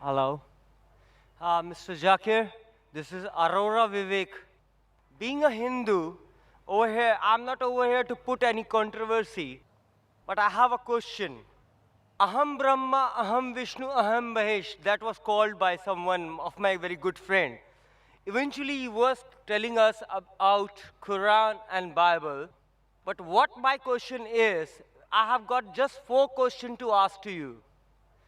Hello. Mr. Zakir, this is Aurora Vivek. Being a Hindu, over here, I'm not over here to put any controversy, but I have a question. Aham Brahma, Aham Vishnu, Aham Mahesh, that was called by someone of my very good friend. Eventually, he was telling us about Quran and Bible. But what my question is, I have got just 4 questions to ask to you.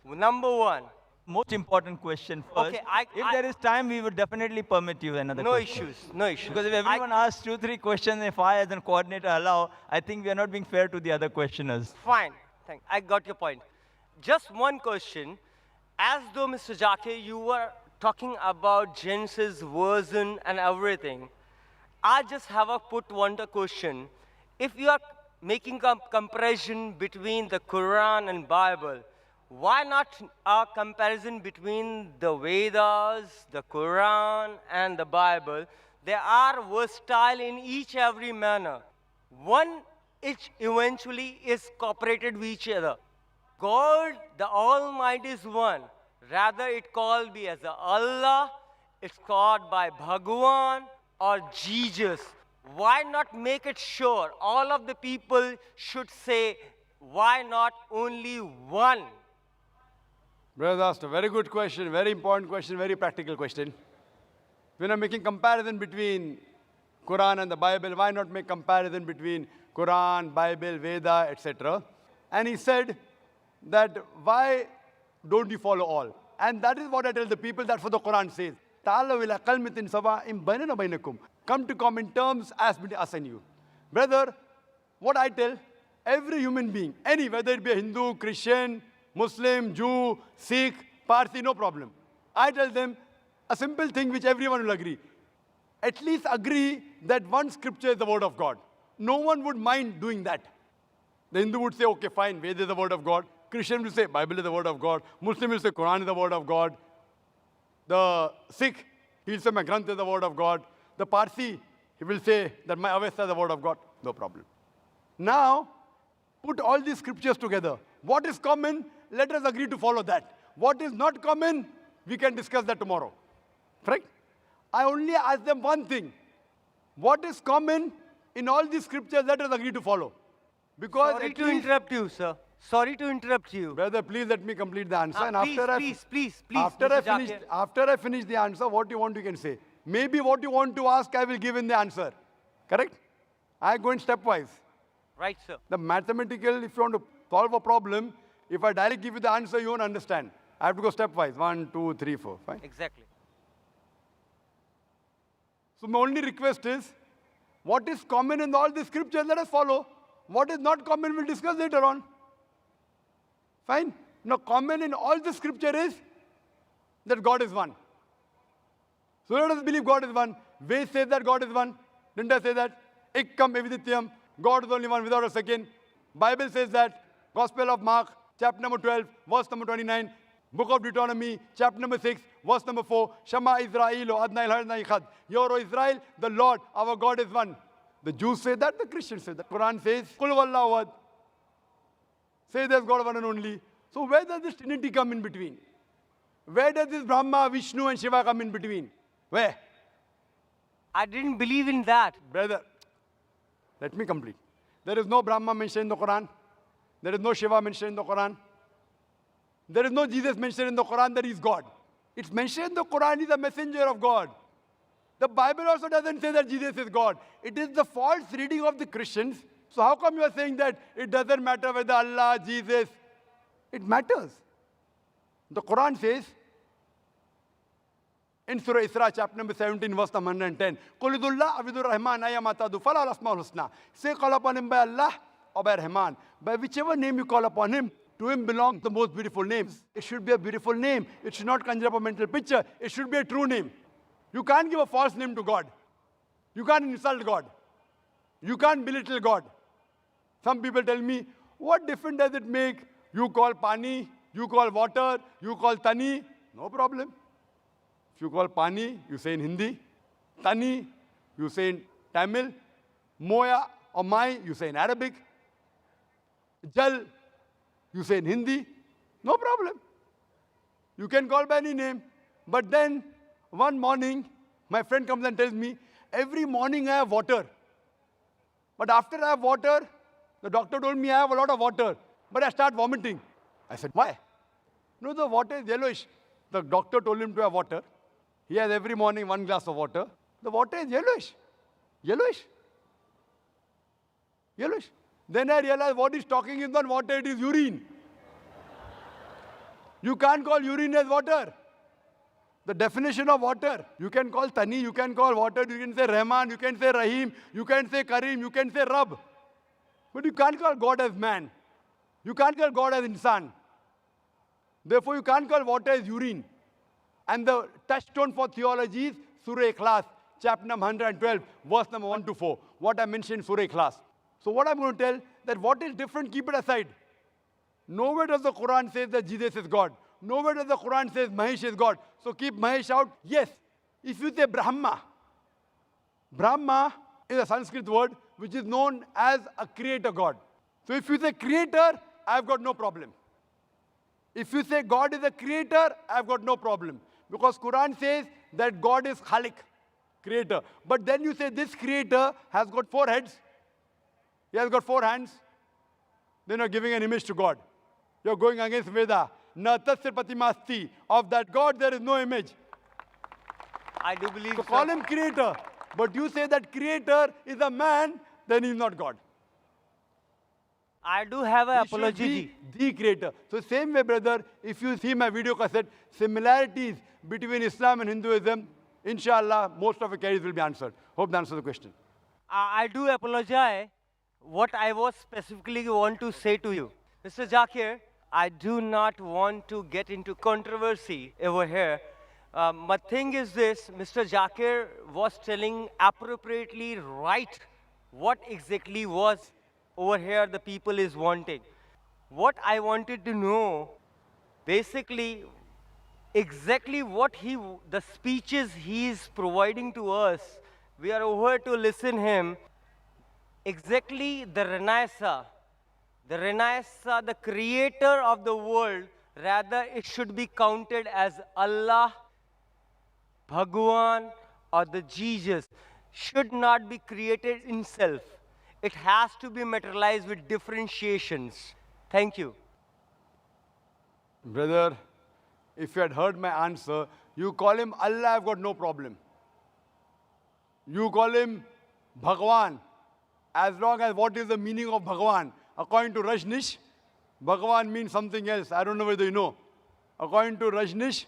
Number one, Most important question first. okay, If there is time, we would definitely permit you another no question. issues, no issues. Because if everyone asks 2, 3 questions, if I as a coordinator allow, I think we are not being fair to the other questioners. Fine, I got your point. Just one question. As though, Mr. Jake, you were talking about Genesis version and everything, I just have a put one question. If you are making a comparison between the Quran and Bible, why not a comparison between the Vedas, the Quran, and the Bible? They are versatile in each every manner. One each eventually is cooperated with each other. God, the Almighty is one. Rather, it called be as a Allah, it's called by Bhagwan or Jesus. Why not make it sure? All of the people should say, why not only one? Brother asked a very good question, very important question, very practical question. When I'm making comparison between Quran and the Bible, why not make comparison between Quran, Bible, Veda, etc.? And he said that why don't you follow all? And that is what I tell the people, that's what the Quran says. Ta'alaw ila kalmatin sawa'in bainana bainakum. Come to common terms as between us and you. Brother, what I tell every human being, any, whether it be a Hindu, Christian, Muslim, Jew, Sikh, Parsi, no problem. I tell them a simple thing which everyone will agree. At least agree that one scripture is the word of God. No one would mind doing that. The Hindu would say, okay, fine, Veda is the word of God. Christian will say, Bible is the word of God. Muslim will say, Quran is the word of God. The Sikh, he'll say, my Granth is the word of God. The Parsi, he will say that my Avesta is the word of God. No problem. Now, put all these scriptures together. What is common? Let us agree to follow that. What is not common? We can discuss that tomorrow. Correct? I only ask them one thing. What is common in all these scriptures? Let us agree to follow. Because Sorry to interrupt you, sir. Sorry to interrupt you. Brother, please let me complete the answer. And Please, after Mr. Zakir. after I finish the answer, what you want, you can say. Maybe what you want to ask, I will give in the answer. Correct? I go in stepwise. Right, sir. The mathematical, if you want to solve a problem, if I directly give you the answer, you won't understand. I have to go stepwise. 1, 2, 3, 4. Fine? Exactly. So my only request is, what is common in all the scriptures, let us follow. What is not common, we'll discuss later on. Fine? Now, common in all the scripture is that God is one. So let us believe God is one. Ved says that God is one. Didn't I say that? Ekkam evidityam. God is only one without a second. Bible says that. Gospel of Mark, chapter number 12, verse number 29. Book of Deuteronomy, chapter number 6, verse number 4. Shema Israel, Adna Ilhadna Ichad. Hear, O Israel, the Lord, our God is one. The Jews say that, the Christians say that. Quran says, Kul wallahu ahad. Say there's God one and only. So where does this Trinity come in between? Where does this Brahma, Vishnu and Shiva come in between? Where? I didn't believe in that. Brother, let me complete. There is no Brahma mentioned in the Quran. There is no Shiva mentioned in the Quran. There is no Jesus mentioned in the Quran that he is God. It's mentioned in the Quran he is a messenger of God. The Bible also doesn't say that Jesus is God. It is the false reading of the Christians. So how come you are saying that it doesn't matter whether Allah, Jesus? It matters. The Quran says, in Surah Isra, chapter number 17, verse number 110, Qulidullah abidur rahman ayamatadu fala asmaul husna. Say, call upon him by Allah or by Rahman. By whichever name you call upon him, to him belong the most beautiful names. It should be a beautiful name. It should not conjure up a mental picture. It should be a true name. You can't give a false name to God. You can't insult God. You can't belittle God. Some people tell me, what difference does it make? You call pani, you call water, you call tani. No problem. If you call pani, you say in Hindi. Tani, you say in Tamil. Moya or mai, you say in Arabic. Jal, you say in Hindi. No problem. You can call by any name. But then, one morning, my friend comes and tells me, every morning I have water. But after I have water, the doctor told me I have a lot of water. But I start vomiting. I said, why? No, the water is yellowish. The doctor told him to have water. He has every morning 1 glass of water. The water is yellowish. Yellowish. Yellowish. Then I realized what he's talking is not water, it is urine. You can't call urine as water. The definition of water. You can call Tani, you can call water, you can say Rahman, you can say Rahim, you can say Kareem, you can say Rab. But you can't call God as man. You can't call God as insan. Therefore, you can't call water as urine. And the touchstone for theology is Surah Ikhlas, chapter number 112, verse number 1 to 4. What I mentioned in Surah Ikhlas. So what I'm going to tell, that what is different, keep it aside. Nowhere does the Quran say that Jesus is God. Nowhere does the Quran say Mahesh is God. So keep Mahesh out. Yes, if you say Brahma, Brahma is a Sanskrit word which is known as a creator God. So if you say creator, I've got no problem. If you say God is a creator, I've got no problem. Because Quran says that God is Khalik, creator. But then you say this creator has got 4 heads. He has got 4 hands. Then you're giving an image to God. You're going against Veda. Na tasya patimasti. Of that God, there is no image. I do believe So call him creator. But you say that creator is a man, then he's not God. I do have an He should apology. be the creator. So same way, brother, if you see my video cassette, similarities between Islam and Hinduism, inshallah, most of the queries will be answered. Hope that answers the question. I do apologize. What I was specifically want to say to you, Mr. Zakir, I do not want to get into controversy over here. My thing is this, Mr. Zakir was telling appropriately right what exactly was over here the people is wanting. What I wanted to know, basically, exactly what the speeches he is providing to us, we are over to listen him. Exactly the Renaissance, the creator of the world, rather it should be counted as Allah, Bhagwan, or the Jesus, should not be created in self. It has to be materialized with differentiations. Thank you. Brother, if you had heard my answer, you call him Allah, I've got no problem. You call him Bhagwan, as long as what is the meaning of Bhagwan. According to Rajnish, Bhagwan means something else. I don't know whether you know. According to Rajnish,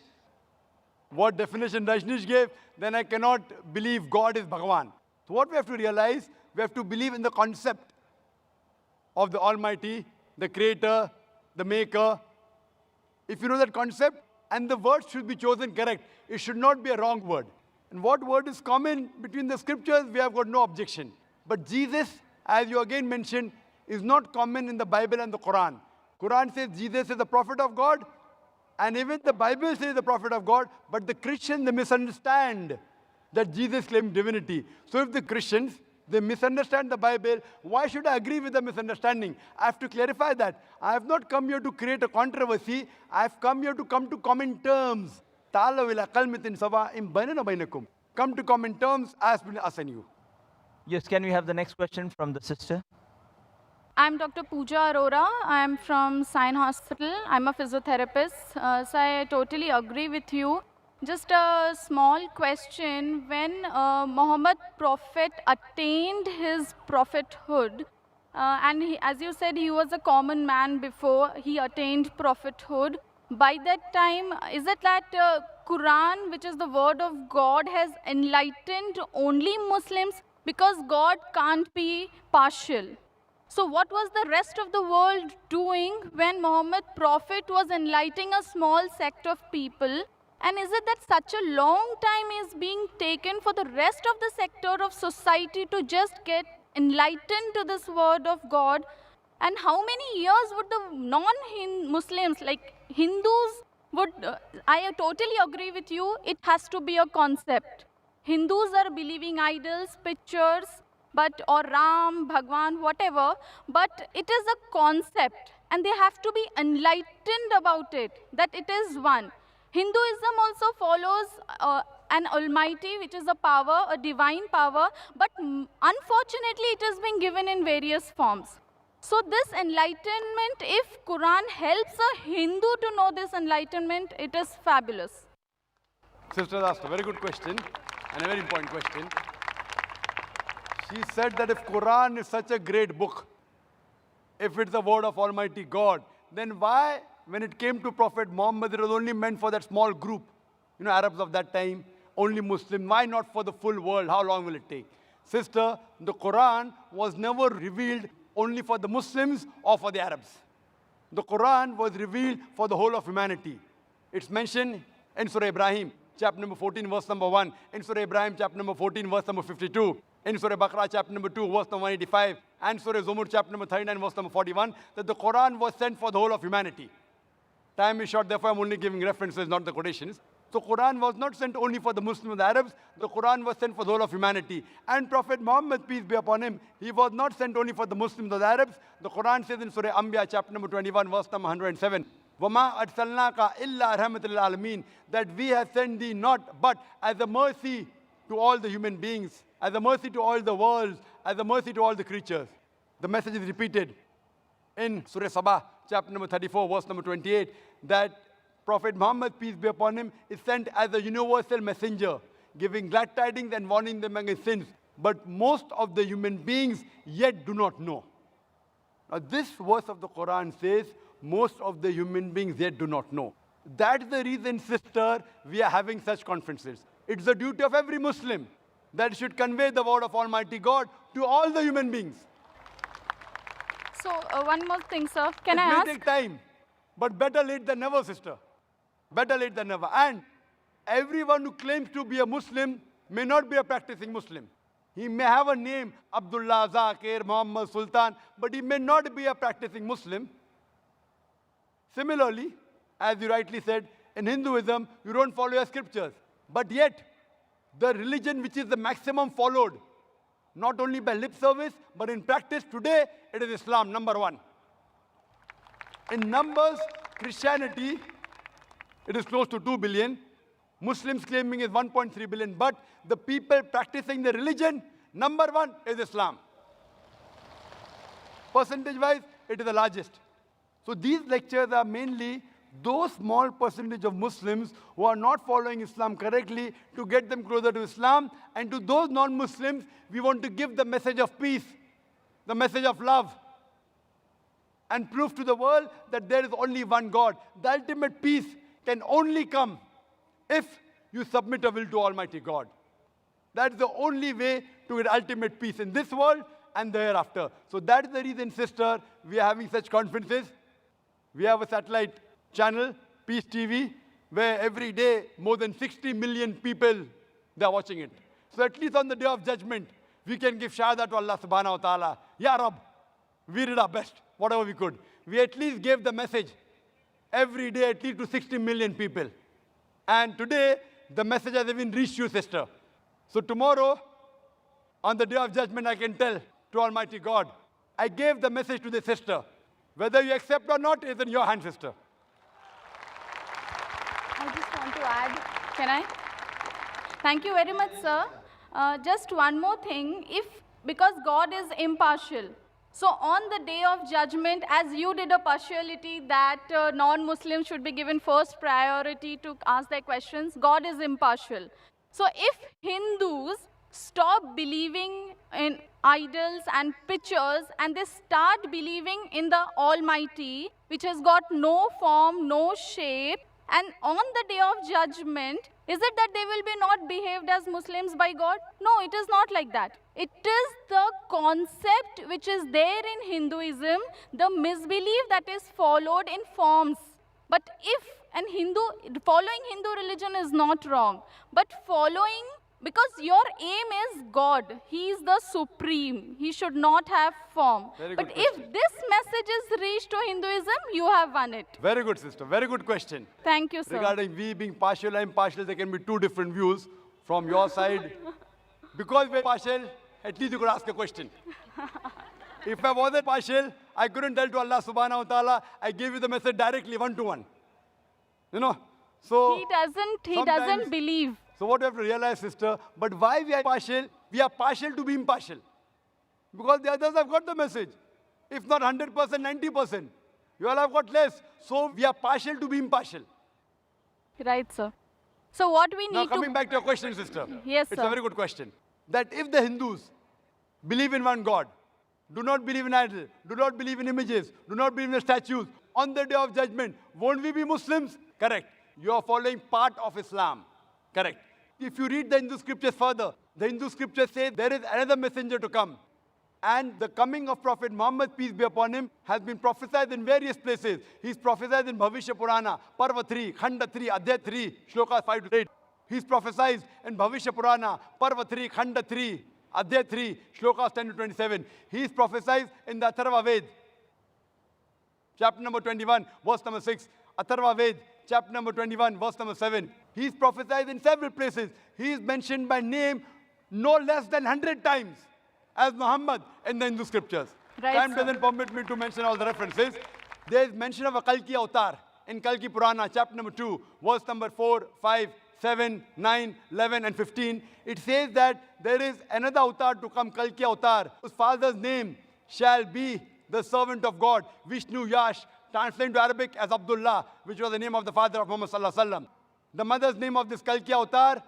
what definition Rajnish gave, then I cannot believe God is Bhagwan. So what we have to realize, we have to believe in the concept of the Almighty, the Creator, the Maker. If you know that concept, and the word should be chosen correct. It should not be a wrong word. And what word is common between the scriptures, we have got no objection. But Jesus, as you again mentioned, is not common in the Bible and the Quran. Quran says Jesus is the prophet of God, and even the Bible says the prophet of God, but the Christians, they misunderstand that Jesus claimed divinity. So if the Christians, they misunderstand the Bible, why should I agree with the misunderstanding? I have to clarify that. I have not come here to create a controversy. I have come here to come to common terms. Come to common terms as between us and you. Yes, can we have the next question from the sister? I'm Dr. Pooja Arora. I'm from Sion Hospital. I'm a physiotherapist. So I totally agree with you. Just a small question. When Muhammad Prophet attained his prophethood, and as you said, he was a common man before he attained prophethood. By that time, is it that Quran, which is the word of God, has enlightened only Muslims? Because God can't be partial. So what was the rest of the world doing when Muhammad Prophet was enlightening a small sect of people? And is it that such a long time is being taken for the rest of the sector of society to just get enlightened to this word of God? And how many years would the non-Muslims, like Hindus, would, I totally agree with you, it has to be a concept. Hindus are believing idols, pictures, or Ram, Bhagwan, whatever, but it is a concept, and they have to be enlightened about it, that it is one. Hinduism also follows an almighty, which is a power, a divine power, but unfortunately it is being given in various forms. So this enlightenment, if Quran helps a Hindu to know this enlightenment, it is fabulous. Sister asked a very good question and a very important question. She said that if Quran is such a great book, if it's the word of Almighty God, then why, when it came to Prophet Muhammad, it was only meant for that small group, Arabs of that time, only Muslim. Why not for the full world? How long will it take? Sister, the Quran was never revealed only for the Muslims or for the Arabs. The Quran was revealed for the whole of humanity. It's mentioned in Surah Ibrahim, chapter number 14, verse number 1. In Surah Ibrahim, chapter number 14, verse number 52. In Surah Baqarah, chapter number 2, verse number 185. And Surah Zumur, chapter number 39, verse number 41. That the Quran was sent for the whole of humanity. Time is short, therefore I'm only giving references, not the quotations. So Quran was not sent only for the Muslims and the Arabs. The Quran was sent for the whole of humanity. And Prophet Muhammad, peace be upon him, he was not sent only for the Muslims or the Arabs. The Quran says in Surah Anbiya, chapter number 21, verse number 107. وَمَا أَرْسَلْنَاكَ إِلَّا رَحْمَةً لِلْعَالَمِينَ. That we have sent thee not but as a mercy to all the human beings, as a mercy to all the worlds, as a mercy to all the creatures. The message is repeated in Surah Sabah, chapter number 34, verse number 28, that Prophet Muhammad, peace be upon him, is sent as a universal messenger, giving glad tidings and warning them against sins. But most of the human beings yet do not know. Now this verse of the Quran says, most of the human beings yet do not know. That's the reason, sister, we are having such conferences. It's the duty of every Muslim that should convey the word of Almighty God to all the human beings. So one more thing, sir. Can I It ask? may take time, but better late than never, sister. Better late than never. And everyone who claims to be a Muslim may not be a practicing Muslim. He may have a name, Abdullah, Zakir, Muhammad, Sultan, but he may not be a practicing Muslim. Similarly, as you rightly said, in Hinduism, you don't follow your scriptures. But yet, the religion which is the maximum followed, not only by lip service, but in practice today, it is Islam, number one. In numbers, Christianity, it is close to 2 billion. Muslims claiming is 1.3 billion. But the people practicing the religion, number one is Islam. Percentage-wise, it is the largest. So these lectures are mainly those small percentage of Muslims who are not following Islam correctly to get them closer to Islam. And to those non-Muslims, we want to give the message of peace, the message of love, and prove to the world that there is only one God. The ultimate peace can only come if you submit a will to Almighty God. That is the only way to get ultimate peace in this world and the hereafter. So that is the reason, sister, we are having such conferences. We have a satellite channel, Peace TV, where every day more than 60 million people, they are watching it. So at least on the day of judgment, we can give shahada to Allah subhanahu wa ta'ala. Ya Rab, we did our best, whatever we could. We at least gave the message every day at least to 60 million people. And today, the message has even reached you, sister. So tomorrow, on the day of judgment, I can tell to Almighty God, I gave the message to the sister. Whether you accept or not is in your hand, sister. I just want to add, can I? Thank you very much, sir. Just one more thing. Because God is impartial, so on the day of judgment, as you did a partiality that non-Muslims should be given first priority to ask their questions, God is impartial. So if Hindus stop believing in idols and pictures and they start believing in the Almighty, which has got no form, no shape, and on the day of judgment, is it that they will be not behaved as Muslims by God? No, it is not like that. It is the concept which is there in Hinduism, the misbelief that is followed in forms. But if following Hindu religion is not wrong, but following, because your aim is God, He is the supreme, He should not have form. But if this message is reached to Hinduism, you have won it. Very good, sister. Very good question. Thank you, sir. Regarding we being partial or impartial, there can be two different views from your side. Because we're partial, at least you could ask a question. If I wasn't partial, I couldn't tell to Allah subhanahu wa ta'ala, I gave you the message directly, one-to-one. So He doesn't sometimes- believe. So what you have to realize, sister, but why we are partial? We are partial to be impartial. Because the others have got the message. If not 100%, 90%. You all have got less. So we are partial to be impartial. Right, sir. So what we Now need coming to... back to your question, sister. Yes, It's sir. a very good question. That if the Hindus believe in one God, do not believe in idol, do not believe in images, do not believe in statues, on the day of judgment, won't we be Muslims? Correct. You are following part of Islam. Correct. If you read the Hindu scriptures further, the Hindu scriptures say there is another messenger to come. And the coming of Prophet Muhammad, peace be upon him, has been prophesied in various places. He's prophesied in Bhavishya Purana, Parva 3, Khanda 3, Adhyay 3, Shloka 5 to 8. He's prophesied in Bhavishya Purana, Parva 3, Khanda 3, Adhyay 3, Shlokas 10 to 27. He's prophesied in the Atharva Ved, chapter number 21, verse number 6. Atharva Ved, chapter number 21, verse number 7. He's prophesied in several places. He is mentioned by name no less than 100 times as Muhammad in the Hindu scriptures. Right, Time sir. doesn't permit me to mention all the references. There is mention of a Kalki avatar in Kalki Purana, chapter number 2, verse number 4, 5, 7, 9, 11, and 15. It says that there is another avatar to come, Kalki avatar, whose father's name shall be the servant of God, Vishnu Yash, translated to Arabic as Abdullah, which was the name of the father of Muhammad sallallahu alaihi wasallam. The mother's name of this Kalki avatar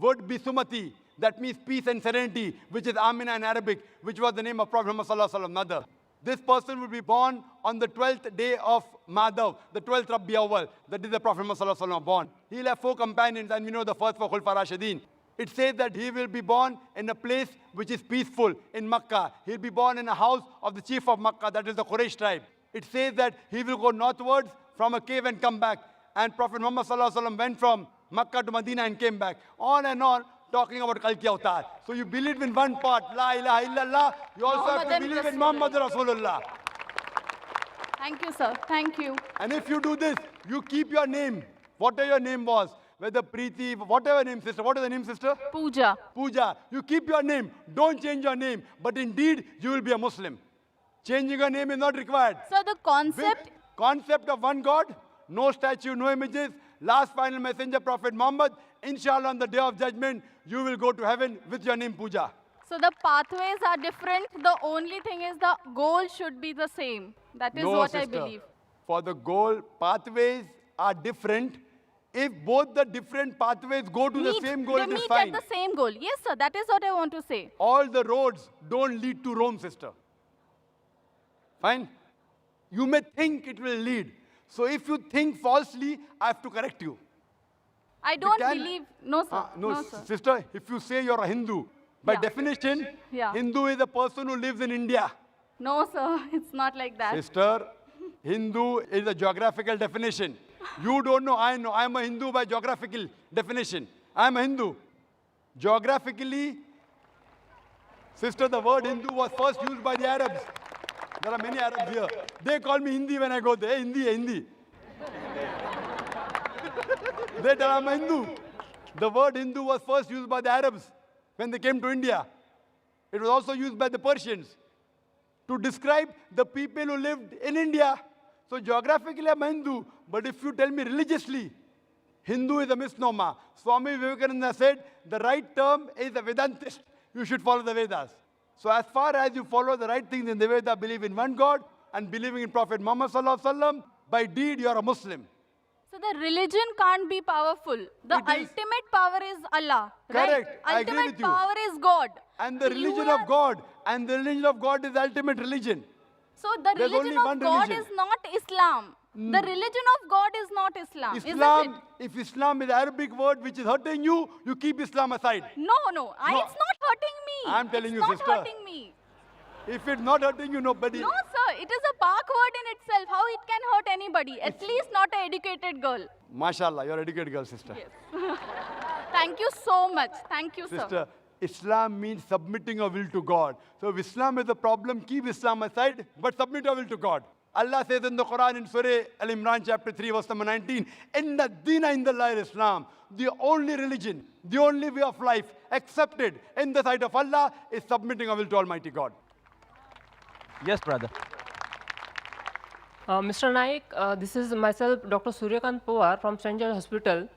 would be Sumati. That means peace and serenity, which is Amina in Arabic, which was the name of Prophet Muhammad sallallahu alaihi wasallam, mother. This person will be born on the 12th day of Madhav, the 12th Rabi Awwal. That is the Prophet Muhammad sallallahu alaihi wasallam born. He'll have 4 companions, and we know the first 4 Khulfa Rashidin. It says that he will be born in a place which is peaceful in Makkah. He'll be born in a house of the chief of Makkah, that is the Quraysh tribe. It says that he will go northwards from a cave and come back. And Prophet Muhammad sallallahu alaihi wasallam went from Makkah to Medina and came back. On and on, talking about Kalki Avatar. So you believe in one part, La ilaha illallah. You also have to Muhammadan believe in Rasulullah. Muhammad Rasulullah. Thank you, sir. Thank you. And if you do this, you keep your name, whatever your name was, whether Preeti, whatever name, sister. What is the name, sister? Puja. Pooja. You keep your name. Don't change your name. But indeed, you will be a Muslim. Changing your name is not required. So the concept... With concept of one God, no statue, no images, last final messenger, Prophet Muhammad, inshallah on the day of judgment, you will go to heaven with your name Pooja. So the pathways are different. The only thing is the goal should be the same. That is No, what I sister. believe. For the goal, pathways are different. If both the different pathways go to the same goal, they it is meet fine. at the same goal. Yes, sir. That is what I want to say. All the roads don't lead to Rome, sister. Fine? You may think it will lead. So if you think falsely, I have to correct you. I don't can- believe... No, sir. No, sir. sister, if you say you're a Hindu, by Yeah. definition, Yeah. Hindu is a person who lives in India. No, sir. It's not like that. Sister, Hindu is a geographical definition. You don't know, I know. I'm a Hindu by geographical definition. I'm a Hindu. Geographically, sister, the word Hindu was first used by the Arabs. There are many Arabs here. They call me Hindi when I go there. Hey, Hindi, hey, Hindi. They tell I'm a Hindu. The word Hindu was first used by the Arabs when they came to India. It was also used by the Persians to describe the people who lived in India. So geographically I'm a Hindu, but if you tell me religiously, Hindu is a misnomer. Swami Vivekananda said the right term is a Vedantist. You should follow the Vedas. So as far as you follow the right things in the Veda, believe in one God and believing in Prophet Muhammad sallallahu alaihi wasallam, by deed you are a Muslim. So the religion can't be powerful. The It is. ultimate power is Allah. Correct. Right? I agree Ultimate with you. power is God. And the So you religion are- of God, and the religion of God is the ultimate religion. So the There's religion only of one God religion. is not Islam. The religion of God is not Islam. Isn't Islam, it? if Islam is an Arabic word which is hurting you, you keep Islam aside. No. No. It's not hurting me. I'm telling it's you, not sister. hurting me. If it's not hurting you, nobody. No, sir. It is a Pak word in itself. How it can hurt anybody? At least not an educated girl. MashaAllah, you're an educated girl, sister. Thank you so much. Thank you, sir. Sister, Islam means submitting your will to God. So if Islam is a problem, keep Islam aside, but submit your will to God. Allah says in the Quran in Surah Al-Imran chapter 3 verse number 19, Inna Dina Indallah Islam, the only religion, the only way of life accepted in the sight of Allah is submitting our will to Almighty God. Yes, brother. Mr. Naik, this is myself, Dr. Suryakant Pawar from St. George Hospital.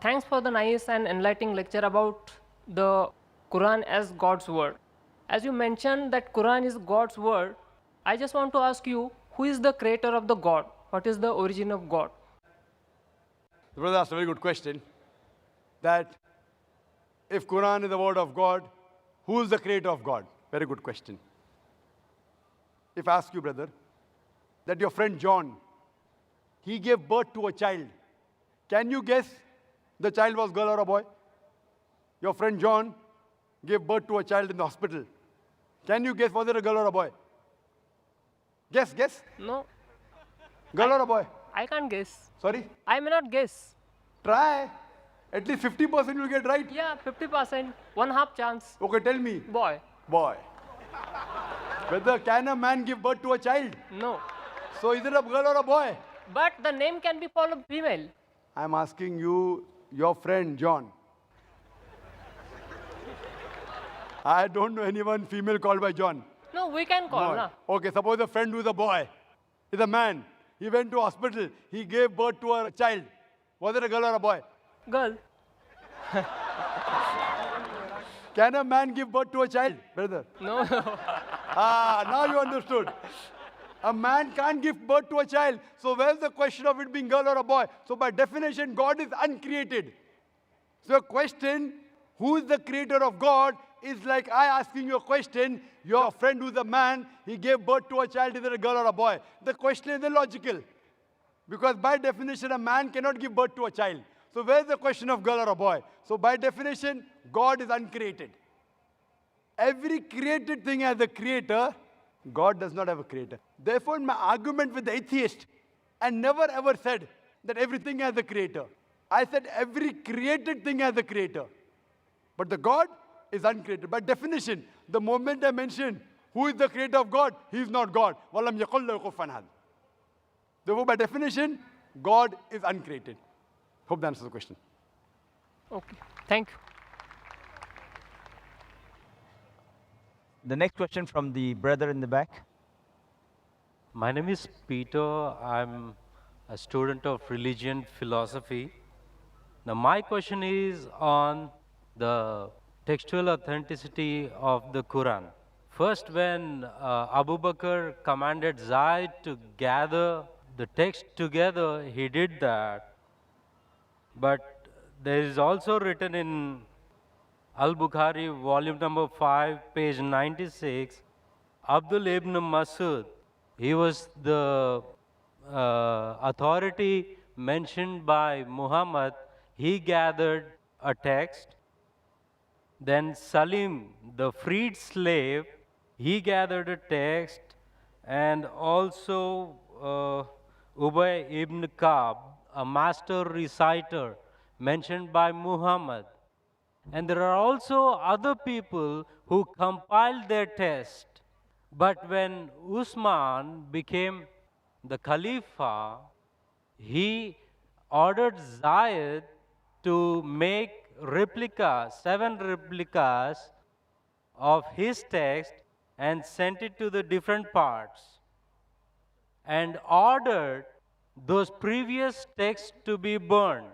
Thanks for the nice and enlightening lecture about the Quran as God's word. As you mentioned that Quran is God's word, I just want to ask you, who is the creator of the God? What is the origin of God? The brother asked a very good question, that if Quran is the word of God, who is the creator of God? Very good question. If I ask you, brother, that your friend John, he gave birth to a child. Can you guess the child was girl or a boy? Your friend John gave birth to a child in the hospital. Can you guess, was it a girl or a boy? Guess. No, Girl or a boy? I can't guess. Sorry? I may not guess. Try. At least 50% you'll get right. Yeah, 50%, one half chance. Okay, tell me. Boy. Boy. Whether can a man give birth to a child? No. So is it a girl or a boy? But the name can be for a female. I'm asking you, your friend John. I don't know anyone female called by John. No, we can call. No. Na? Okay, suppose a friend who is a boy, is a man. He went to hospital. He gave birth to a child. Was it a girl or a boy? Girl. Can a man give birth to a child, brother? No. Now you understood. A man can't give birth to a child. So where's the question of it being girl or a boy? So by definition, God is uncreated. So a question, who is the creator of God, is like I asking you a question. Your friend who's a man, he gave birth to a child, is it a girl or a boy? The question is illogical. Because by definition, a man cannot give birth to a child. So where's the question of girl or a boy? So by definition, God is uncreated. Every created thing has a creator. God does not have a creator. Therefore, my argument with the atheist, I never ever said that everything has a creator. I said every created thing has a creator. But the God is uncreated. By definition, the moment I mention who is the creator of God, he is not God. وَلَمْ يَقُلْ لَهُ كُفُوًا أَحَدٌ. Therefore, by definition, God is uncreated. Hope that answers the question. Okay. Thank you. The next question from the brother in the back. My name is Peter. I'm a student of religion philosophy. Now, my question is on the textual authenticity of the Quran. First, when Abu Bakr commanded Zaid to gather the text together, he did that. But there is also written in Al-Bukhari, volume number 5, page 96, Abdul ibn Masud, he was the authority mentioned by Muhammad. He gathered a text. Then Salim, the freed slave, he gathered a text. And also Ubay ibn Ka'b, a master reciter mentioned by Muhammad. And there are also other people who compiled their text. But when Usman became the Khalifa, he ordered Zayed to make replicas, 7 replicas of his text and sent it to the different parts and ordered those previous texts to be burned.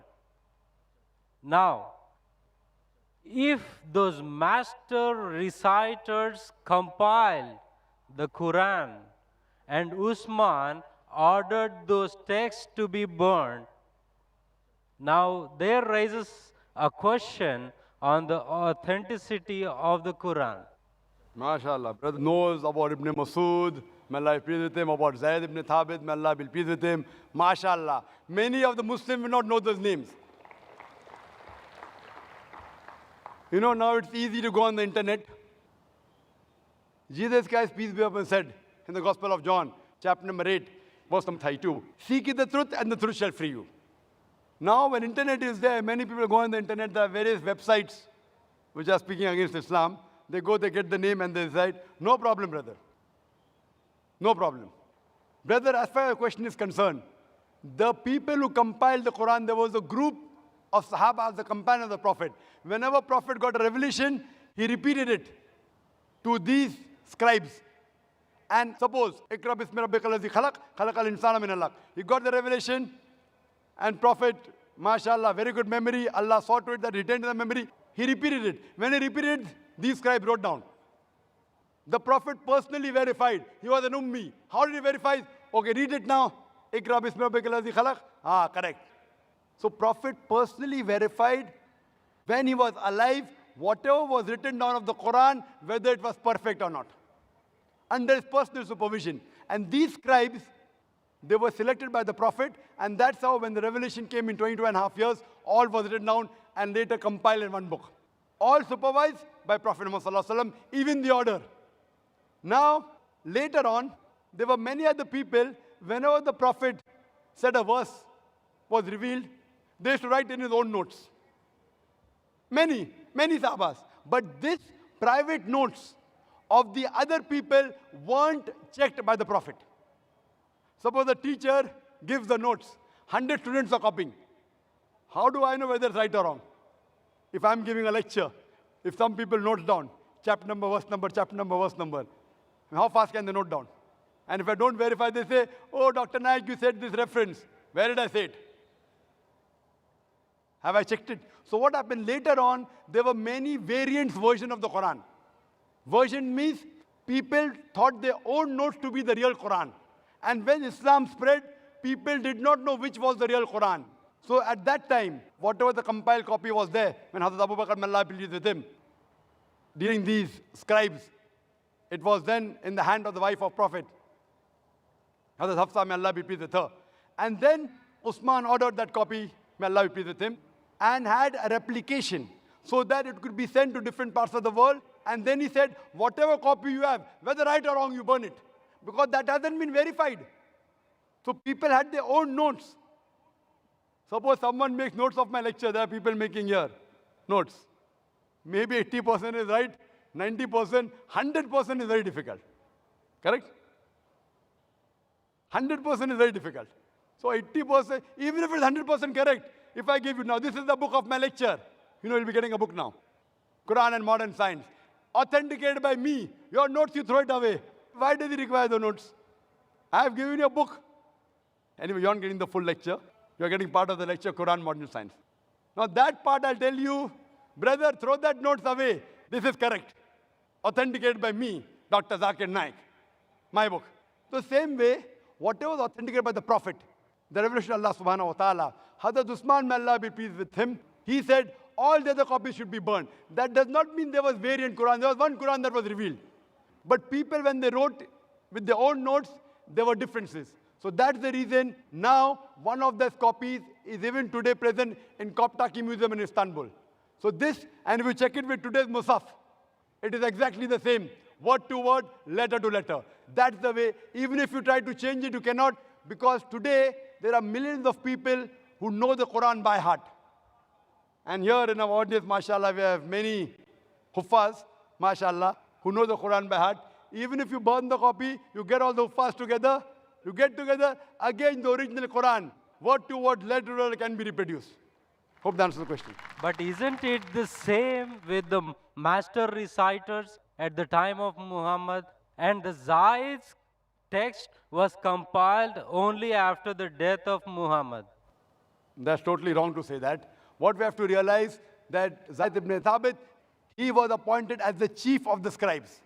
Now, if those master reciters compiled the Quran and Usman ordered those texts to be burned, now there rises a question on the authenticity of the Quran. MashaAllah. Brother knows about Ibn Masud, may Allah be pleased with him, about Zayd ibn Thabit, may Allah be pleased with him. MashaAllah. Many of the Muslims will not know those names. You know, now it's easy to go on the internet. Jesus Christ, peace be upon him, said in the Gospel of John, chapter number 8, verse number 32, seek ye the truth and the truth shall free you. Now, when internet is there, many people go on the internet, there are various websites which are speaking against Islam. They go, they get the name and they decide, no problem, brother. No problem. Brother, as far as your question is concerned, the people who compiled the Quran, there was a group of Sahaba, the companions of the Prophet. Whenever Prophet got a revelation, he repeated it to these scribes. And suppose, Iqra bismi rabbikal ladzi khalaq, khalaqal insana min alaq. He got the revelation, and Prophet, mashallah, very good memory. Allah saw to it that he retained the memory. He repeated it. When he repeated, these scribes wrote down. The Prophet personally verified. He was an ummi. How did he verify? Okay, read it now. Iqra bismi rabbikal ladzi khalaq. Ah, correct. So Prophet personally verified when he was alive, whatever was written down of the Quran, whether it was perfect or not, under his personal supervision. And these scribes, they were selected by the Prophet, and that's how when the revelation came in 22.5 years, all was written down and later compiled in one book. All supervised by Prophet Muhammad, even the order. Now, later on, there were many other people, whenever the Prophet said a verse was revealed, they used to write in his own notes. Many sahabas. But this private notes of the other people weren't checked by the Prophet. Suppose the teacher gives the notes. 100 students are copying. How do I know whether it's right or wrong? If I'm giving a lecture, if some people note down, chapter number, verse number, chapter number, verse number, how fast can they note down? And if I don't verify, they say, oh, Dr. Naik, you said this reference. Where did I say it? Have I checked it? So what happened later on, there were many variants version of the Quran. Version means people thought their own notes to be the real Quran. And when Islam spread, people did not know which was the real Quran. So at that time, whatever the compiled copy was there, when Hazrat Abu Bakr, may Allah be pleased with him, during these scribes, it was then in the hand of the wife of Prophet, Hazrat Hafsa, may Allah be pleased with her. And then Usman ordered that copy, may Allah be pleased with him, and had a replication so that it could be sent to different parts of the world. And then he said, whatever copy you have, whether right or wrong, you burn it. Because that hasn't been verified. So people had their own notes. Suppose someone makes notes of my lecture, there are people making here notes. Maybe 80% is right, 90%, 100% is very difficult. Correct? 100% is very difficult. So 80%, even if it's 100% correct, if I give you now, this is the book of my lecture. You know, you'll be getting a book now. Quran and Modern Science. Authenticated by me. Your notes, you throw it away. Why does he require the notes? I have given you a book. Anyway, you aren't getting the full lecture. You are getting part of the lecture, Quran, Modern Science. Now that part I'll tell you, brother, throw that notes away. This is correct. Authenticated by me, Dr. Zakir Naik. My book. So same way, whatever was authenticated by the Prophet, the revelation of Allah subhanahu wa ta'ala, Hazrat Usman, may Allah be pleased with him, he said, all the other copies should be burned. That does not mean there was variant Quran. There was one Quran that was revealed. But people, when they wrote with their own notes, there were differences. So that's the reason now one of those copies is even today present in Koptaki Museum in Istanbul. So this, and if you check it with today's Musaf, it is exactly the same. Word to word, letter to letter. That's the way. Even if you try to change it, you cannot, because today there are millions of people who know the Quran by heart. And here in our audience, mashallah, we have many huffaz, mashallah, who know the Quran by heart. Even if you burn the copy, you get all the huffaz together, you get together, again the original Quran, word to word, letter to letter can be reproduced. Hope that answers the question. But isn't it the same with the master reciters at the time of Muhammad? And the Zaid's text was compiled only after the death of Muhammad. That's totally wrong to say that. What we have to realize that Zaid ibn Thabit, he was appointed as the chief of the scribes.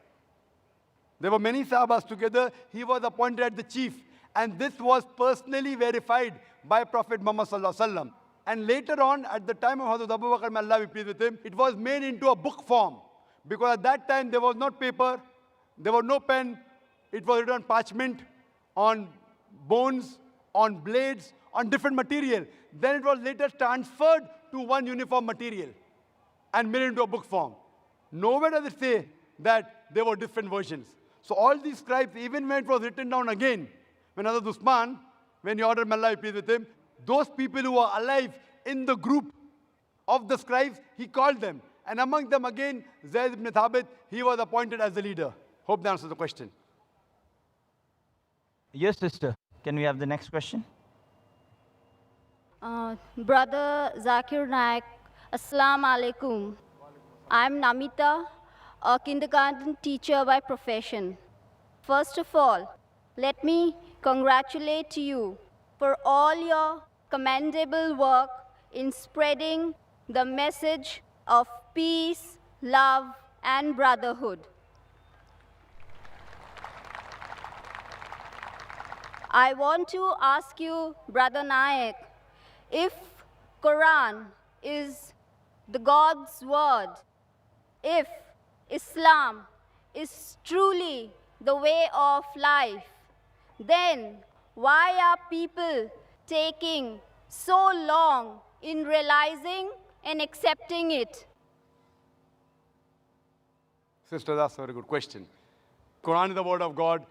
There were many Sahabas together. He was appointed as the chief. And this was personally verified by Prophet Muhammad sallallahu alaihi wasallam. And later on, at the time of Hazrat Abu Bakr, may Allah be pleased with him, it was made into a book form. Because at that time, there was not paper, there was no pen. It was written on parchment, on bones, on blades, on different material. Then it was later transferred to one uniform material and made into a book form. Nowhere does it say that there were different versions. So all these scribes, even when it was written down again, when Hazrat Usman, when he ordered, may Allah be pleased with him, those people who were alive in the group of the scribes, he called them. And among them again, Zayd ibn Thabit, he was appointed as the leader. Hope that answers the question. Yes, sister. Can we have the next question? Brother Zakir Naik, Assalamu alaikum. I'm Namita, a kindergarten teacher by profession First of all, let me congratulate you for all your commendable work in spreading the message of peace, love, and brotherhood. I want to ask you, Brother Nayak, if Quran is the God's word, if Islam is truly the way of life, then why are people taking so long in realizing and accepting it? Sister, that's a very good question. Quran is the word of God.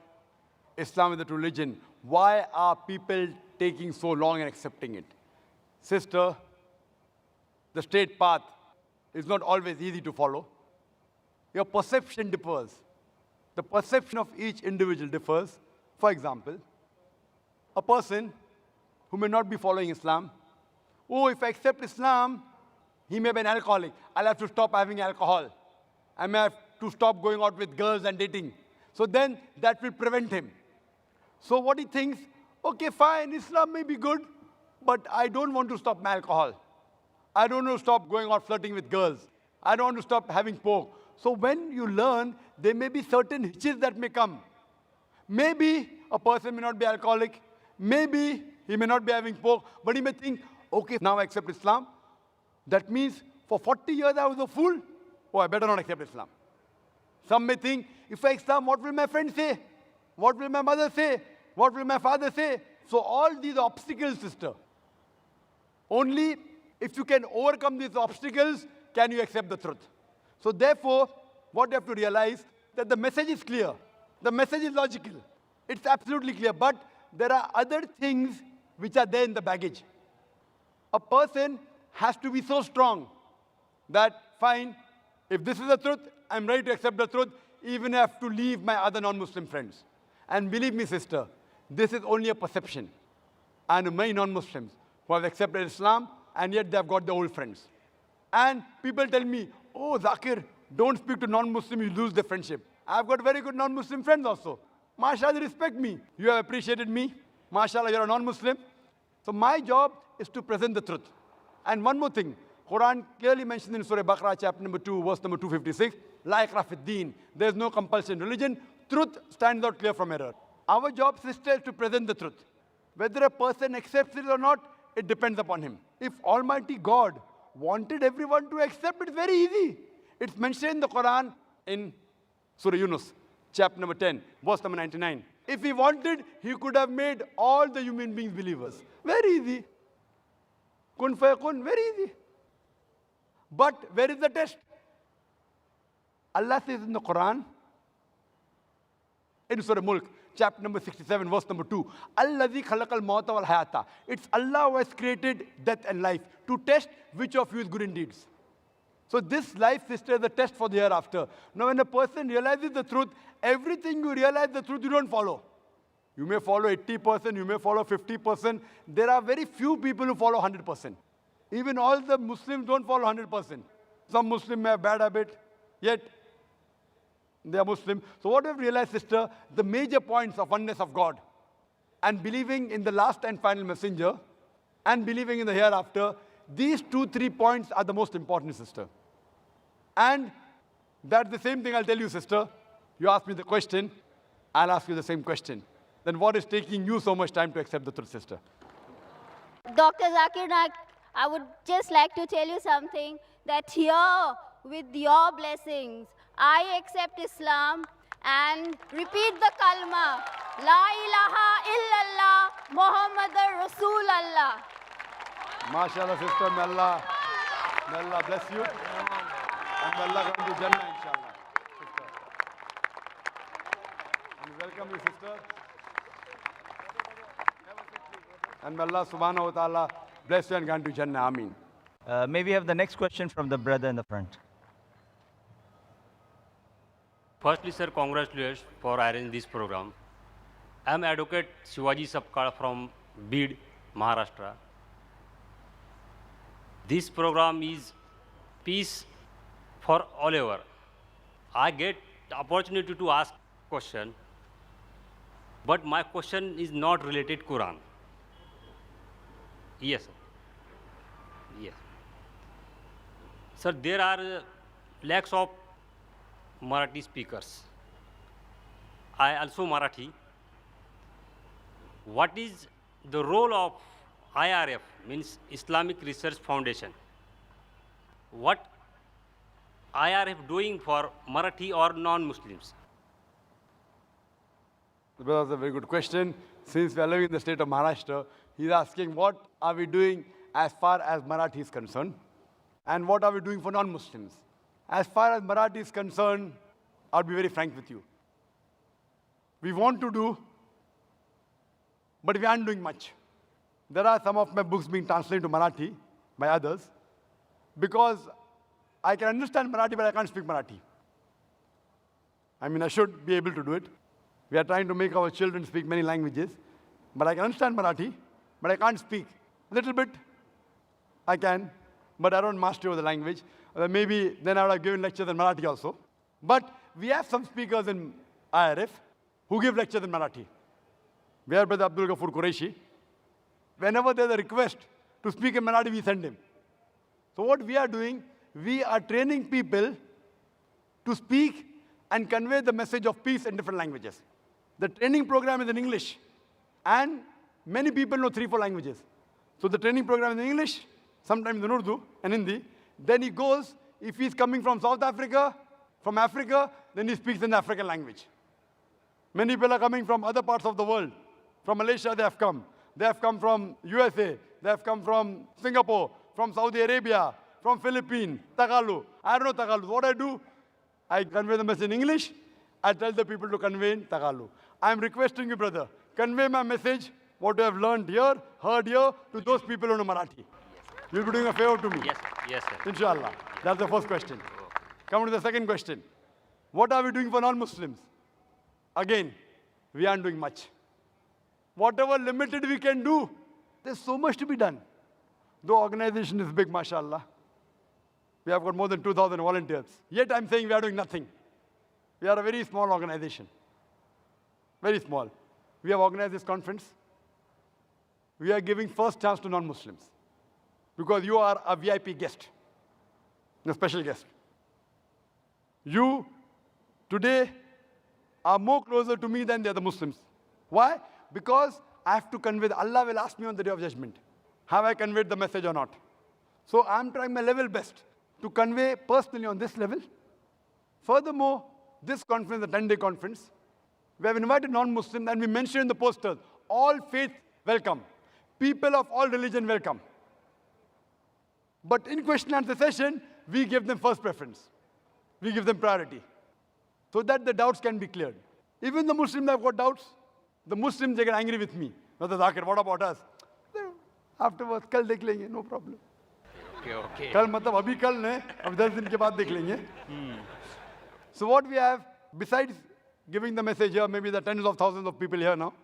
Islam is the true religion. Why are people taking so long in accepting it? Sister, the straight path is not always easy to follow. Your perception differs. The perception of each individual differs. For example, a person who may not be following Islam, oh, if I accept Islam, he may be an alcoholic. I'll have to stop having alcohol. I may have to stop going out with girls and dating. So then that will prevent him. So what he thinks, okay, fine, Islam may be good, but I don't want to stop my alcohol. I don't want to stop going out flirting with girls. I don't want to stop having pork. So when you learn, there may be certain hitches that may come. Maybe a person may not be alcoholic. Maybe he may not be having pork, but he may think, okay, now I accept Islam. That means for 40 years I was a fool. Oh, I better not accept Islam. Some may think, if I Islam, what will my friends say? What will my mother say? What will my father say? So all these obstacles, sister. Only if you can overcome these obstacles, can you accept the truth. So therefore, what you have to realize, that the message is clear. The message is logical. It's absolutely clear. But there are other things which are there in the baggage. A person has to be so strong that, fine, if this is the truth, I'm ready to accept the truth, even if I have to leave my other non-Muslim friends. And believe me, sister, this is only a perception. I know many non-Muslims who have accepted Islam, and yet they have got their old friends. And people tell me, oh, Zakir, don't speak to non-Muslim, you lose the friendship. I've got very good non-Muslim friends also. MashaAllah, they respect me. You have appreciated me. MashaAllah, you're a non-Muslim. So my job is to present the truth. And one more thing, Quran clearly mentions in Surah Baqarah, chapter number 2, verse number 256, La ikrah fid deen. There's no compulsion in religion. Truth stands out clear from error. Our job, sister, is to present the truth. Whether a person accepts it or not, it depends upon him. If Almighty God wanted everyone to accept, it's very easy. It's mentioned in the Quran in Surah Yunus, chapter number 10, verse number 99. If he wanted, he could have made all the human beings believers. Very easy. Kun fayakun, very easy. But where is the test? Allah says in the Quran, in Surah Mulk, chapter number 67, verse number 2, Allazi khalaqal mawta wal hayata. It's Allah who has created death and life to test which of you is good in deeds. So this life, sister, is a test for the hereafter. Now when a person realizes the truth, everything you realize the truth, you don't follow. You may follow 80%, you may follow 50%. There are very few people who follow 100%. Even all the Muslims don't follow 100%. Some Muslims may have bad habit, yet they are Muslim. So what we have realized, sister, the major points of oneness of God and believing in the last and final messenger and believing in the hereafter, these 2-3 points are the most important, sister. And that's the same thing I'll tell you, sister. You ask me the question, I'll ask you the same question. Then what is taking you so much time to accept the truth, sister? Dr. Zakir Naik, I would just like to tell you something, that here, with your blessings, I accept Islam and repeat the kalma, La ilaha illallah, Muhammadur Rasulallah. MashaAllah, sister, may Allah bless you. And may Allah grant you Jannah, inshallah. Sister. And welcome you, sister. And may Allah subhanahu wa ta'ala bless you and grant you Jannah. Ameen. May we have the next question from the brother in the front? Firstly, sir, congratulations for arranging this program. I am Advocate Shivaji Sapkal from Bid, Maharashtra. This program is peace for all over. I get the opportunity to ask question. But my question is not related Quran. Yes, sir. Yes. Sir, there are lakhs of Marathi speakers. I also Marathi. What is the role of IRF, means Islamic Research Foundation? What IRF doing for Marathi or non-Muslims? That's a very good question. Since we are living in the state of Maharashtra, he's asking what are we doing as far as Marathi is concerned, and what are we doing for non-Muslims. As far as Marathi is concerned, I'll be very frank with you. We want to do, but we aren't doing much. There are some of my books being translated to Marathi by others, because I can understand Marathi, but I can't speak Marathi. I mean, I should be able to do it. We are trying to make our children speak many languages, but I can understand Marathi, but I can't speak. A little bit, I can, but I don't master the language. Maybe then I would have given lectures in Marathi also. But we have some speakers in IRF who give lectures in Marathi. We have Brother Abdul Ghafoor Qureshi. Whenever there's a request to speak in Marathi, we send him. So what we are doing, we are training people to speak and convey the message of peace in different languages. The training program is in English, and many people know 3-4 languages. So the training program is in English, sometimes in Urdu and Hindi. Then he goes, if he's coming from South Africa, from Africa, then he speaks in the African language. Many people are coming from other parts of the world. From Malaysia, they have come. They have come from USA. They have come from Singapore, from Saudi Arabia, from Philippines, Tagalog. I don't know Tagalog. What I do, I convey the message in English. I tell the people to convey in Tagalog. I am requesting you, brother, convey my message, what you have learned here, heard here, to those people who know Marathi. You'll be doing a favor to me. Yes, yes, sir. Inshallah. That's the first question. Come to the second question. What are we doing for non-Muslims? Again, we aren't doing much. Whatever limited we can do, there's so much to be done. The organization is big, mashallah. We have got more than 2,000 volunteers. Yet I'm saying we are doing nothing. We are a very small organization. Very small. We have organized this conference. We are giving first chance to non-Muslims, because you are a VIP guest, a special guest. You today are more closer to me than the other Muslims. Why? Because I have to convey, Allah will ask me on the day of judgment, have I conveyed the message or not? So I'm trying my level best to convey personally on this level. Furthermore, this conference, the 10-day conference, we have invited non-Muslims, and we mentioned in the posters, all faith welcome. People of all religion welcome. But in question and answer session, we give them first preference. We give them priority, so that the doubts can be cleared. Even the Muslims have got doubts. The Muslims, they get angry with me. Brother Zakir, what about us? Afterwards, kal dekh lenge, no problem. Okay. Kal matlab abhi kal nahi, ab 10 din ke baad dekh lenge. So what we have, besides giving the message here, maybe there are tens of thousands of people here now.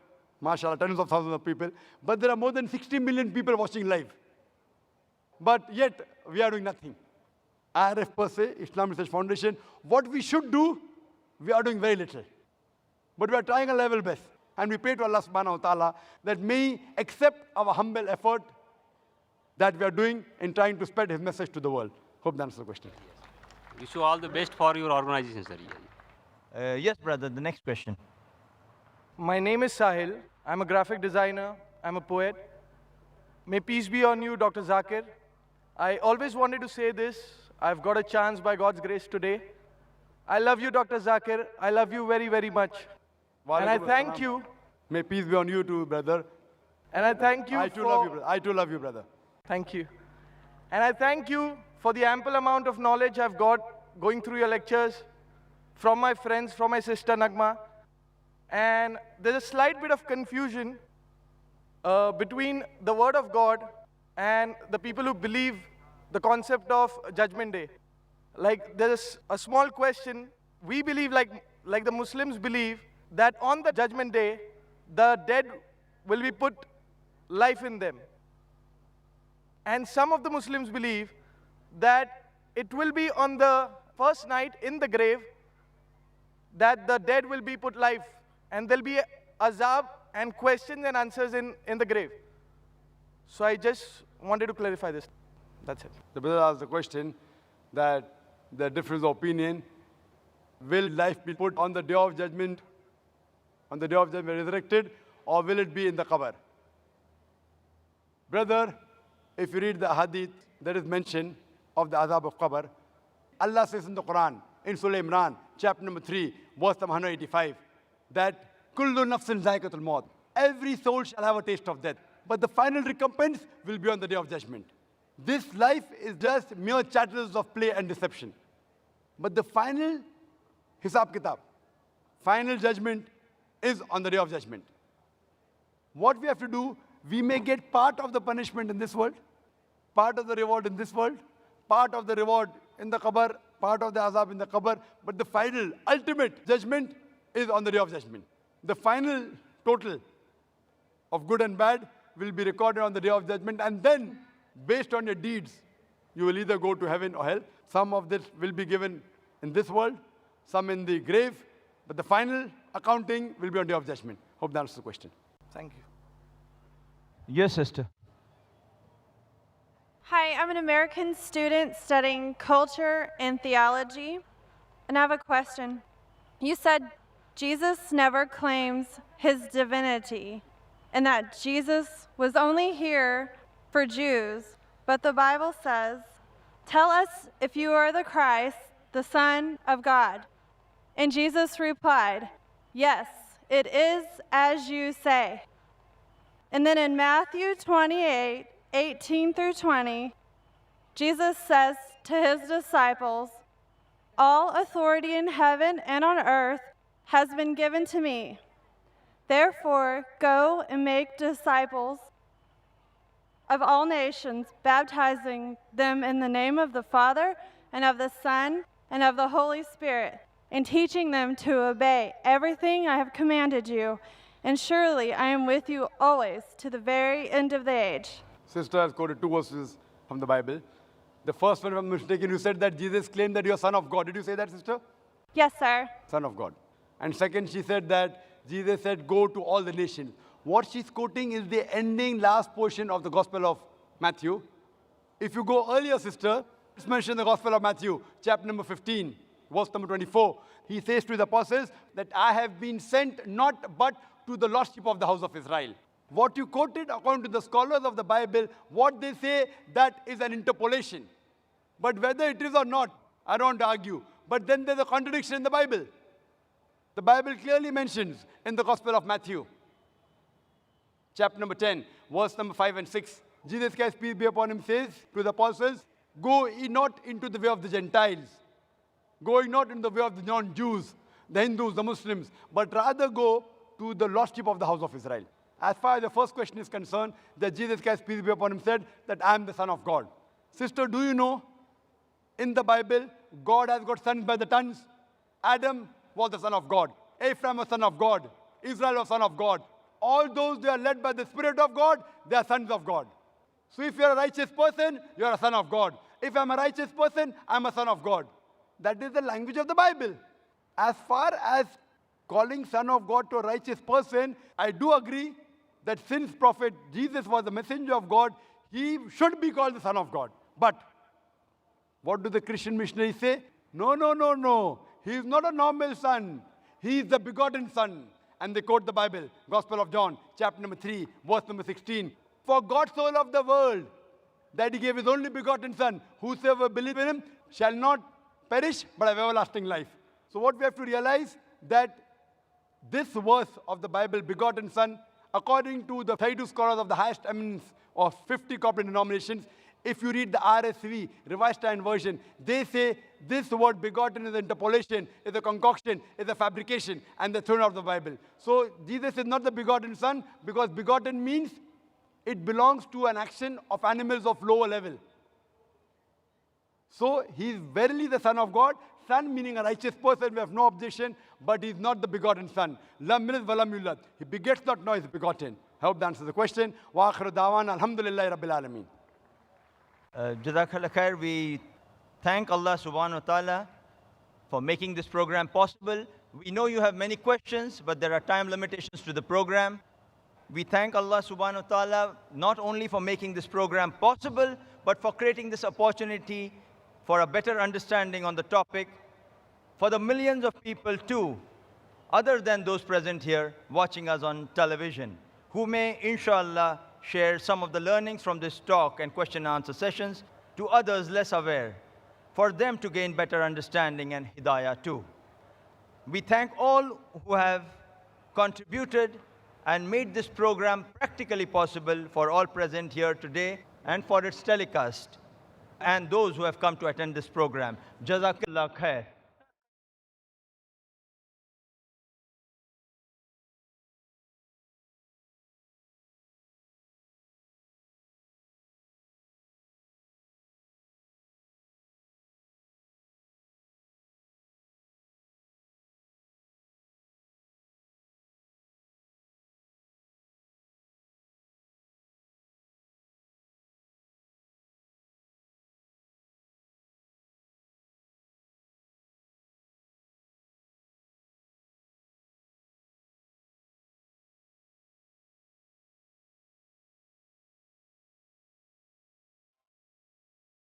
MashaAllah, tens of thousands of people. But there are more than 60 million people watching live. But yet, we are doing nothing. IRF per se, Islamic Research Foundation, what we should do, we are doing very little. But we are trying our level best. And we pray to Allah subhanahu wa ta'ala that may He accept our humble effort that we are doing in trying to spread His message to the world. Hope that answers the question. Wish you all the best for your organization, sir. Yes, brother, the next question. My name is Sahil. I'm a graphic designer. I'm a poet. May peace be on you, Dr. Zakir. I always wanted to say this. I've got a chance by God's grace today. I love you, Dr. Zakir. I love you very, very much. And I thank you. May peace be on you too, brother. And I thank you I too love you, brother. I too love you, brother. Thank you. And I thank you for the ample amount of knowledge I've got going through your lectures from my friends, from my sister Nagma. And there's a slight bit of confusion between the Word of God and the people who believe the concept of Judgment Day. Like, there's a small question. We believe, like the Muslims believe, that on the Judgment Day, the dead will be put life in them. And some of the Muslims believe that it will be on the first night in the grave that the dead will be put life, and there'll be azab and questions and answers in the grave. So I just wanted to clarify this. That's it. The brother asked the question that the difference of opinion, will life be put on the day of judgment, resurrected, or will it be in the qabr? Brother, if you read the hadith, there is mention of the azab of qabr. Allah says in the Quran, in Surah Imran, chapter number 3, verse number 185, that kullu nafsin zaikatul maut. Every soul shall have a taste of death, but the final recompense will be on the day of judgment. This life is just mere chattels of play and deception. But the final hisab kitab, final judgment is on the day of judgment. What we have to do, we may get part of the punishment in this world, part of the reward in this world, part of the reward in the qabr, part of the azab in the qabr, but the final, ultimate judgment is on the day of judgment. The final total of good and bad will be recorded on the day of judgment, and then, based on your deeds, you will either go to heaven or hell. Some of this will be given in this world, some in the grave, but the final accounting will be on the day of judgment. Hope that answers the question. Thank you. Yes, sister. Hi, I'm an American student studying culture and theology, and I have a question. You said Jesus never claims his divinity, and that Jesus was only here for Jews, but the Bible says, "Tell us if you are the Christ, the Son of God." And Jesus replied, "Yes, it is as you say." And then in Matthew 28, 18 through 20, Jesus says to his disciples, "All authority in heaven and on earth has been given to me. Therefore, go and make disciples of all nations, baptizing them in the name of the Father and of the Son and of the Holy Spirit, and teaching them to obey everything I have commanded you. And surely I am with you always to the very end of the age." Sister has quoted two verses from the Bible. The first one, if I'm mistaken, you said that Jesus claimed that you are Son of God. Did you say that, sister? Yes, sir. Son of God. And second, she said that Jesus said, "Go to all the nations." What she's quoting is the ending last portion of the Gospel of Matthew. If you go earlier, sister, let's mention the Gospel of Matthew, chapter number 15, verse number 24. He says to his apostles that I have been sent not but to the lost sheep of the house of Israel. What you quoted, according to the scholars of the Bible, what they say, that is an interpolation. But whether it is or not, I don't argue. But then there's a contradiction in the Bible. The Bible clearly mentions in the Gospel of Matthew, chapter number 10, verse number 5 and 6, Jesus Christ, peace be upon him, says to the apostles, "Go ye not into the way of the Gentiles, going not into the way of the non-Jews, the Hindus, the Muslims, but rather go to the lost sheep of the house of Israel." As far as the first question is concerned, that Jesus Christ, peace be upon him, said that I am the Son of God. Sister, do you know, in the Bible, God has got sons by the tons. Adam was the son of God. Abraham was son of God. Israel was son of God. All those, they are led by the Spirit of God, they are sons of God. So if you are a righteous person, you are a son of God. If I am a righteous person, I am a son of God. That is the language of the Bible. As far as calling son of God to a righteous person, I do agree that since prophet Jesus was the messenger of God, he should be called the Son of God. But what do the Christian missionaries say? No, no, no, no. He is not a normal son. He is the begotten Son. And they quote the Bible, Gospel of John, chapter number 3, verse number 16. For God so loved the world that he gave his only begotten Son. Whosoever believes in him shall not perish, but have everlasting life. So what we have to realize, that this verse of the Bible, begotten Son, according to the 32 scholars of the highest eminence of 50 corporate denominations, if you read the RSV, Revised Standard Version, they say this word begotten is an interpolation, is a concoction, is a fabrication, and they're thrown out of the Bible. So Jesus is not the begotten Son, because begotten means it belongs to an action of animals of lower level. So he is verily the Son of God. Son meaning a righteous person, we have no objection, but he is not the begotten Son. Lam yalid wa lam yulad. He begets not, nor is begotten. I hope that answers the question. Wa akhiru da'wana alhamdulillahi rabbil alameen. Jazakallah khair. We thank Allah subhanahu wa ta'ala for making this program possible. We know you have many questions, but there are time limitations to the program. We thank Allah subhanahu wa ta'ala not only for making this program possible, but for creating this opportunity for a better understanding on the topic for the millions of people too, other than those present here watching us on television, who may, inshallah, share some of the learnings from this talk and question and answer sessions to others less aware, for them to gain better understanding and hidayah too. We thank all who have contributed and made this program practically possible for all present here today and for its telecast, and those who have come to attend this program. Jazakallah khair.